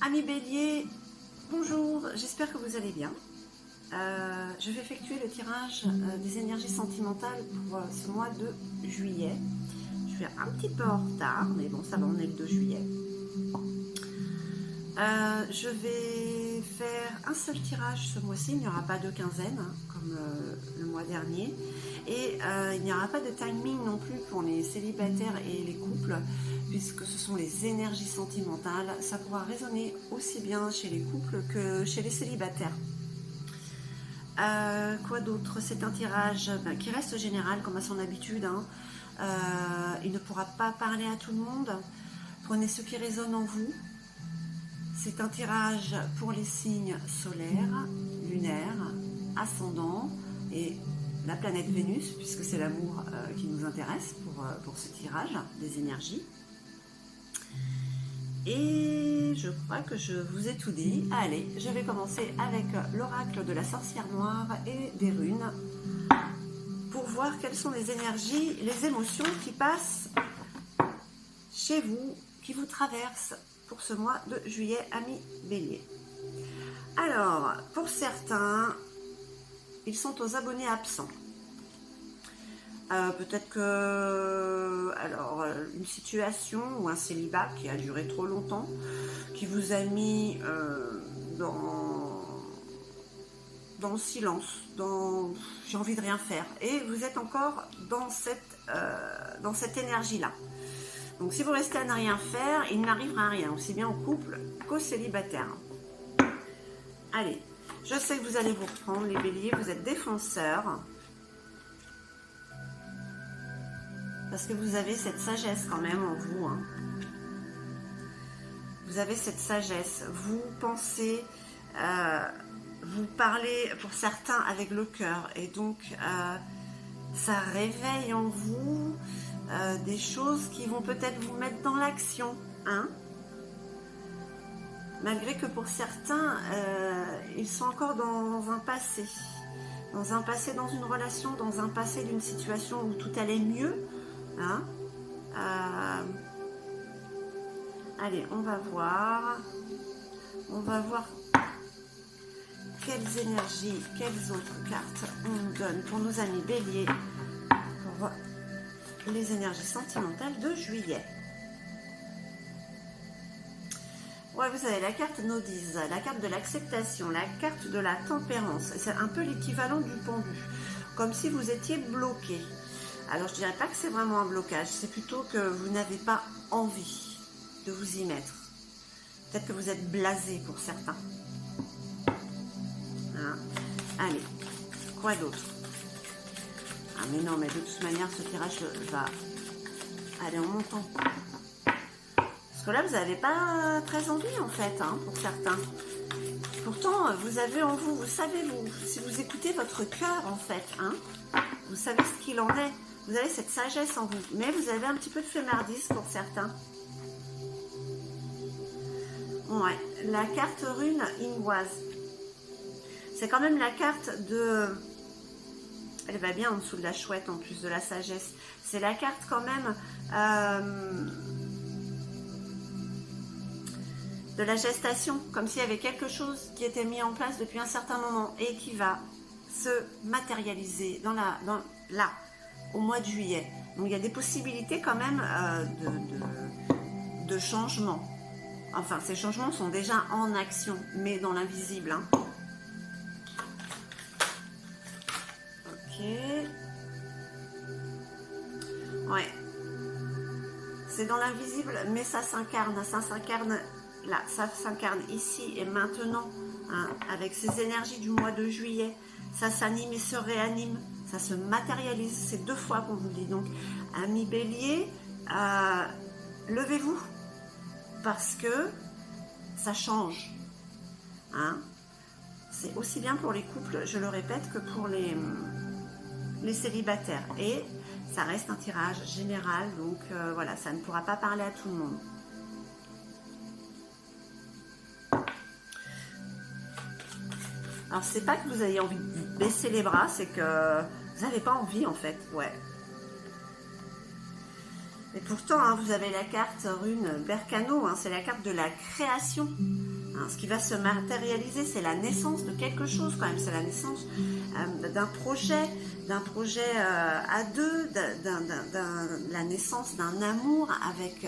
Amis Bélier, bonjour, j'espère que vous allez bien. Je vais effectuer le tirage des énergies sentimentales pour ce mois de juillet. Je suis un petit peu en retard, mais bon, ça va, on est le 2 juillet. Je vais faire un seul tirage ce mois-ci, il n'y aura pas de quinzaine comme le mois dernier. Et il n'y aura pas de timing non plus pour les célibataires et les couples, puisque ce sont les énergies sentimentales. Ça pourra résonner aussi bien chez les couples que chez les célibataires. Quoi d'autre? C'est un tirage qui reste général comme à son habitude. Il ne pourra pas parler à tout le monde. Prenez ce qui résonne en vous. C'est un tirage pour les signes solaires, lunaires, ascendants et la planète Vénus, puisque c'est l'amour qui nous intéresse pour ce tirage des énergies. Et je crois que je vous ai tout dit. Allez, je vais commencer avec l'oracle de la sorcière noire et des runes pour voir quelles sont les énergies, les émotions qui passent chez vous, qui vous traversent pour ce mois de juillet, amis Bélier. Alors, pour certains, ils sont aux abonnés absents. Peut-être que une situation ou un célibat qui a duré trop longtemps, qui vous a mis dans le silence, dans j'ai envie de rien faire, et vous êtes encore dans cette énergie-là. Donc si vous restez à ne rien faire, il n'arrivera rien, aussi bien au couple qu'au célibataire. Allez, je sais que vous allez vous reprendre, les béliers, vous êtes défenseurs. Parce que vous avez cette sagesse quand même en vous. Vous avez cette sagesse. Vous pensez, vous parlez pour certains avec le cœur. Et donc, ça réveille en vous des choses qui vont peut-être vous mettre dans l'action. Malgré que pour certains, ils sont encore dans un passé. Dans un passé, dans une relation, dans un passé d'une situation où tout allait mieux. Allez, on va voir quelles énergies, quelles autres cartes on nous donne pour nos amis béliers pour les énergies sentimentales de juillet. Ouais, vous avez la carte Nodise, la carte de l'acceptation, la carte de la tempérance. C'est un peu l'équivalent du pendu, comme si vous étiez bloqué. Alors, je dirais pas que c'est vraiment un blocage, c'est plutôt que vous n'avez pas envie de vous y mettre. Peut-être que vous êtes blasé pour certains. Allez, quoi d'autre? Mais non, mais de toute manière, ce tirage va aller en montant. Parce que là, vous n'avez pas très envie, en fait, pour certains. Pourtant, vous avez en vous, vous savez, si vous écoutez votre cœur, en fait, vous savez ce qu'il en est. Vous avez cette sagesse en vous, mais vous avez un petit peu de flemmardise pour certains. Ouais, la carte rune Ingoise. C'est quand même la carte de... Elle va bien en dessous de la chouette, en plus de la sagesse. C'est la carte quand même de la gestation, comme s'il y avait quelque chose qui était mis en place depuis un certain moment et qui va se matérialiser là, au mois de juillet. Donc il y a des possibilités quand même de changement. Enfin, ces changements sont déjà en action, mais dans l'invisible. Ok. Ouais. C'est dans l'invisible, mais ça s'incarne. Ça s'incarne là, ça s'incarne ici et maintenant, avec ces énergies du mois de juillet. Ça s'anime et se réanime. Ça se matérialise, c'est 2 fois qu'on vous le dit. Donc, amis bélier, levez-vous, parce que ça change. C'est aussi bien pour les couples, je le répète, que pour les célibataires. Et ça reste un tirage général, donc voilà, ça ne pourra pas parler à tout le monde. Alors, c'est pas que vous ayez envie de baisser les bras, c'est que vous n'avez pas envie, en fait. Ouais. Et pourtant, vous avez la carte rune Berkano, c'est la carte de la création. Hein, ce qui va se matérialiser, c'est la naissance de quelque chose quand même, c'est la naissance d'un projet à deux, la naissance d'un amour avec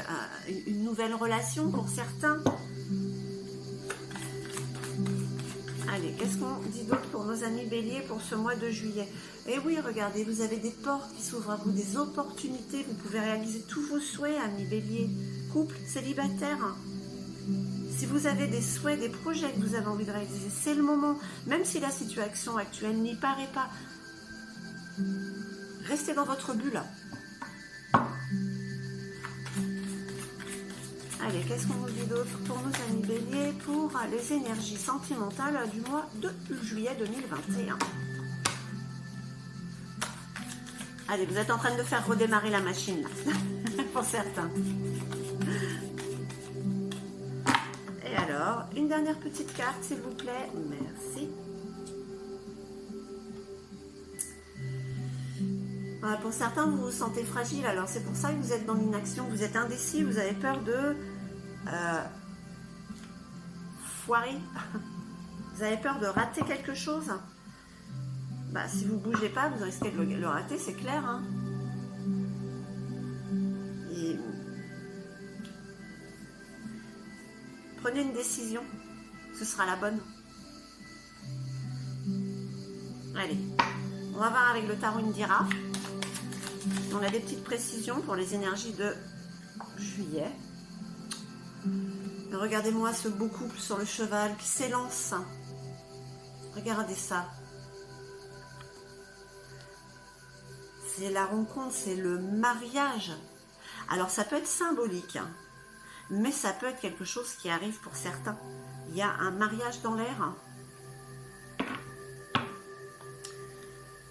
une nouvelle relation pour certains. Allez, qu'est-ce qu'on dit d'autre pour nos amis béliers pour ce mois de juillet? Eh oui, regardez, vous avez des portes qui s'ouvrent à vous, des opportunités, vous pouvez réaliser tous vos souhaits, amis béliers, couple, célibataire. Si vous avez des souhaits, des projets que vous avez envie de réaliser, c'est le moment, même si la situation actuelle n'y paraît pas. Restez dans votre bulle. Allez, qu'est-ce qu'on nous dit d'autre pour nos amis béliers pour les énergies sentimentales du mois de juillet 2021? Allez, vous êtes en train de faire redémarrer la machine, là, pour certains. Et alors, une dernière petite carte, s'il vous plaît. Merci. Voilà, pour certains, vous vous sentez fragile, alors c'est pour ça que vous êtes dans l'inaction, vous êtes indécis, vous avez peur de foirer. Vous avez peur de rater quelque chose. Bah, si vous ne bougez pas, vous risquez de le rater, c'est clair. Hein. Et prenez une décision, ce sera la bonne. Allez, on va voir avec le tarot Indira. On a des petites précisions pour les énergies de juillet. Regardez-moi ce beau couple sur le cheval qui s'élance. Regardez ça. C'est la rencontre, c'est le mariage. Alors ça peut être symbolique, hein, mais ça peut être quelque chose qui arrive pour certains. Il y a un mariage dans l'air.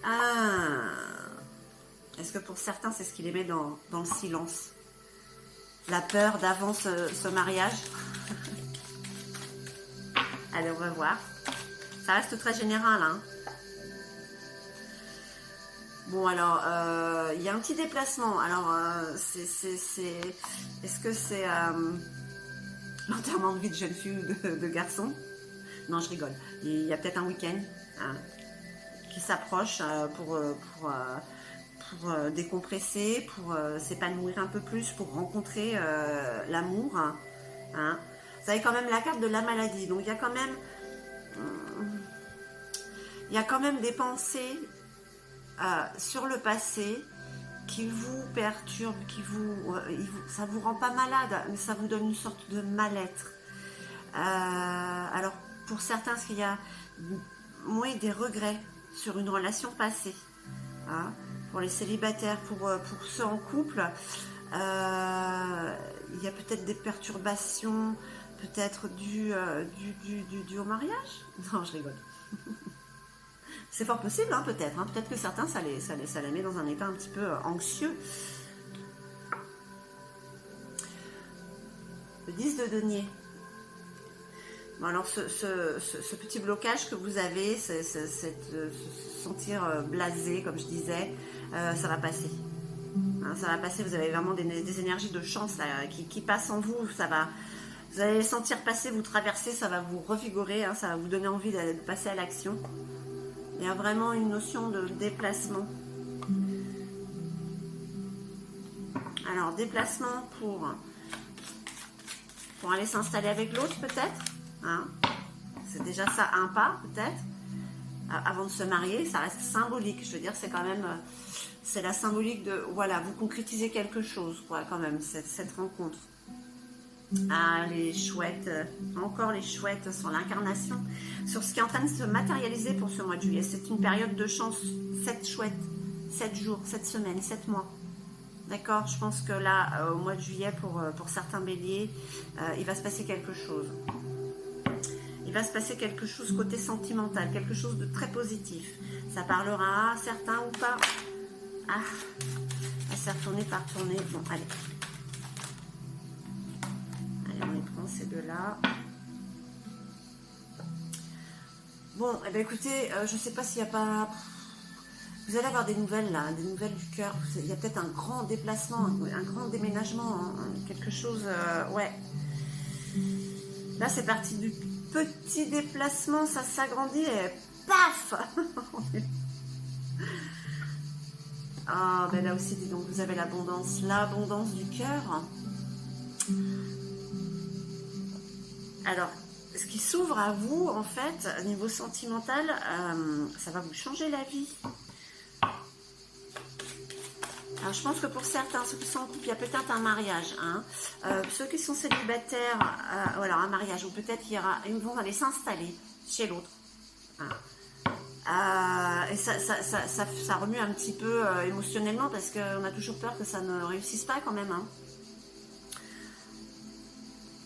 Ah, est-ce que pour certains, c'est ce qui les met dans le silence? La peur d'avant ce mariage. Allez, on va voir. Ça reste très général. Hein. Bon, alors, il y a un petit déplacement. Alors, est-ce que c'est l'enterrement de vie de jeune fille ou de garçon? Non, je rigole. Il y a peut-être un week-end qui s'approche pour décompresser, pour s'épanouir un peu plus, pour rencontrer l'amour. Hein. Vous avez quand même la carte de la maladie. Donc, il y a quand même des pensées sur le passé qui vous perturbent, ça vous rend pas malade, mais ça vous donne une sorte de mal-être. Alors, pour certains, est-ce qu'il y a des regrets sur une relation passée, hein, pour les célibataires, pour ceux en couple, il y a peut-être des perturbations, peut-être dû au mariage. Non, je rigole. C'est fort possible, hein, peut-être. Hein. Peut-être que certains, ça les met dans un état un petit peu anxieux. Le 10 de denier. Bon, alors, ce petit blocage que vous avez, se sentir blasé, comme je disais, ça va passer. Hein, ça va passer, vous avez vraiment des énergies de chance là, qui passent en vous. Vous allez les sentir passer, vous traverser, ça va vous revigorer, hein, ça va vous donner envie de passer à l'action. Il y a vraiment une notion de déplacement. Alors, déplacement pour aller s'installer avec l'autre, peut-être. Hein, c'est déjà ça, un pas, peut-être. Avant de se marier, ça reste symbolique. Je veux dire, c'est quand même... c'est la symbolique de... Voilà, vous concrétisez quelque chose, quoi, quand même, cette rencontre. Ah, les chouettes, encore les chouettes sur l'incarnation, sur ce qui est en train de se matérialiser pour ce mois de juillet. C'est une période de chance, 7 chouettes, 7 jours, 7 semaines, 7 mois. D'accord, je pense que là, au mois de juillet, pour certains béliers, il va se passer quelque chose. Il va se passer quelque chose côté sentimental, quelque chose de très positif. Ça parlera à certains ou pas. Ah, ça s'est retourné par tourner. Bon, allez. On les prend ces deux-là. Bon, eh bien, écoutez, je ne sais pas s'il n'y a pas... Vous allez avoir des nouvelles là, des nouvelles du cœur. Il y a peut-être un grand déplacement, un grand déménagement, hein, quelque chose... ouais. Là, c'est parti du petit déplacement, ça s'agrandit et paf. Ah, ben là aussi, dis donc, vous avez l'abondance du cœur. Alors, ce qui s'ouvre à vous, en fait, au niveau sentimental, ça va vous changer la vie. Alors, je pense que pour certains, ceux qui sont en couple, il y a peut-être un mariage. Hein. Ceux qui sont célibataires, alors un mariage, ou peut-être ils vont aller s'installer chez l'autre. Hein. Et ça remue un petit peu émotionnellement parce qu'on a toujours peur que ça ne réussisse pas quand même. Hein.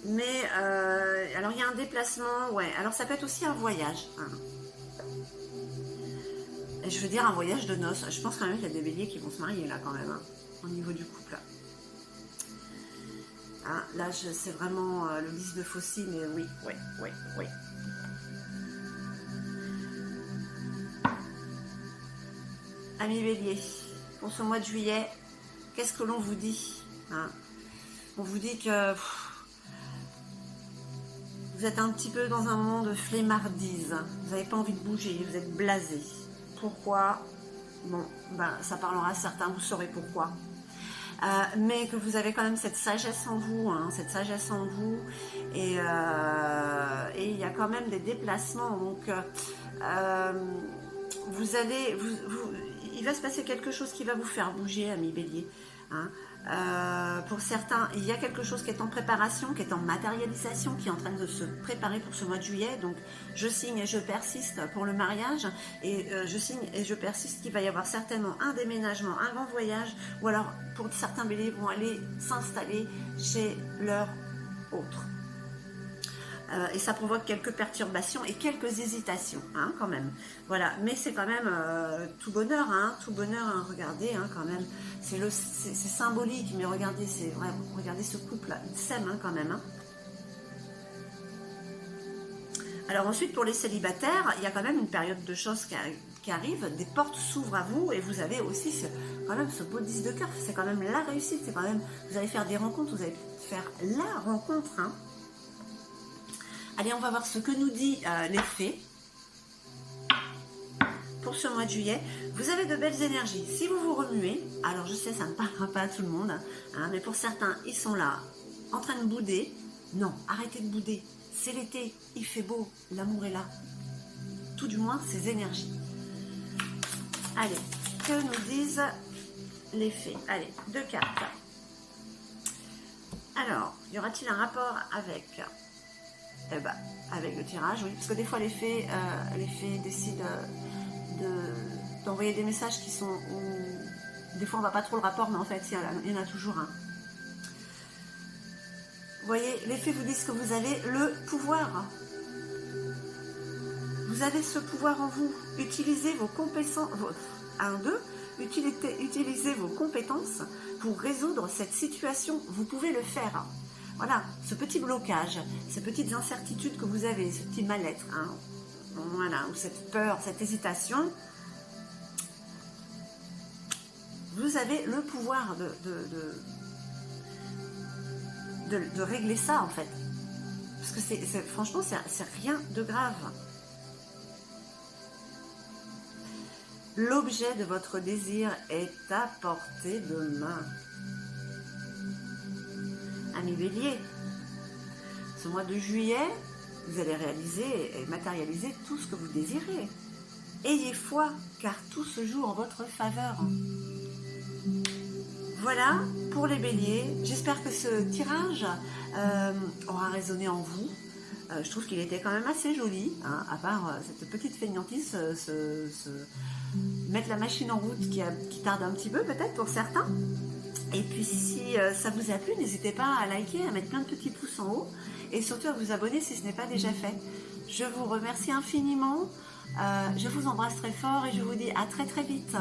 Mais, alors il y a un déplacement, ouais. Alors ça peut être aussi un voyage. Hein. Et je veux dire un voyage de noces. Je pense quand même qu'il y a des béliers qui vont se marier là quand même, hein, au niveau du couple. Hein, là, c'est vraiment le 10 de faucille, mais oui. Amis béliers, pour ce mois de juillet, qu'est-ce que l'on vous dit, hein? On vous dit que vous êtes un petit peu dans un moment de flemmardise. Vous n'avez pas envie de bouger, vous êtes blasé. Pourquoi? Bon, ben, ça parlera à certains, vous saurez pourquoi. Mais que vous avez quand même cette sagesse en vous, hein, et il y a quand même des déplacements. Donc, il va se passer quelque chose qui va vous faire bouger, amis bélier. Hein. Pour certains, il y a quelque chose qui est en préparation, qui est en matérialisation, qui est en train de se préparer pour ce mois de juillet. Donc, je signe et je persiste pour le mariage. Et je signe et je persiste qu'il va y avoir certainement un déménagement, un grand voyage. Ou alors, pour certains béliers, vont aller s'installer chez leur autre. Et ça provoque quelques perturbations et quelques hésitations, hein, quand même. Voilà, mais c'est quand même tout bonheur, hein, regardez, hein, quand même. C'est symbolique, mais regardez, c'est vrai, regardez ce couple-là, ils s'aiment, hein, quand même. Hein. Alors ensuite, pour les célibataires, il y a quand même une période de choses qui arrive, des portes s'ouvrent à vous et vous avez aussi quand même ce beau 10 de cœur, c'est quand même la réussite, c'est quand même, vous allez faire des rencontres, vous allez faire la rencontre, hein. Allez, on va voir ce que nous dit les fées pour ce mois de juillet. Vous avez de belles énergies. Si vous vous remuez, alors je sais, ça ne parlera pas à tout le monde, hein, mais pour certains, ils sont là, en train de bouder. Non, arrêtez de bouder. C'est l'été, il fait beau, l'amour est là. Tout du moins, ces énergies. Allez, que nous disent les fées? Allez, 2 cartes. Alors, y aura-t-il un rapport avec... avec le tirage, oui, parce que des fois les fées décident d'envoyer des messages qui sont où des fois on ne voit pas trop le rapport, mais en fait il y en a toujours un. Vous voyez, les fées vous disent que vous avez le pouvoir. Vous avez ce pouvoir en vous. Utilisez vos compétences. Utilisez vos compétences pour résoudre cette situation. Vous pouvez le faire. Voilà, ce petit blocage, ces petites incertitudes que vous avez, ce petit mal-être, hein, voilà, ou cette peur, cette hésitation, vous avez le pouvoir de régler ça, en fait. Parce que franchement, c'est rien de grave. L'objet de votre désir est à portée de main. Amis bélier, ce mois de juillet, vous allez réaliser et matérialiser tout ce que vous désirez. Ayez foi, car tout se joue en votre faveur. Voilà pour les béliers. J'espère que ce tirage aura résonné en vous. Je trouve qu'il était quand même assez joli, hein, à part cette petite fainéantise, mettre la machine en route qui tarde un petit peu peut-être pour certains. Et puis si ça vous a plu, n'hésitez pas à liker, à mettre plein de petits pouces en haut et surtout à vous abonner si ce n'est pas déjà fait. Je vous remercie infiniment, je vous embrasse très fort et je vous dis à très très vite.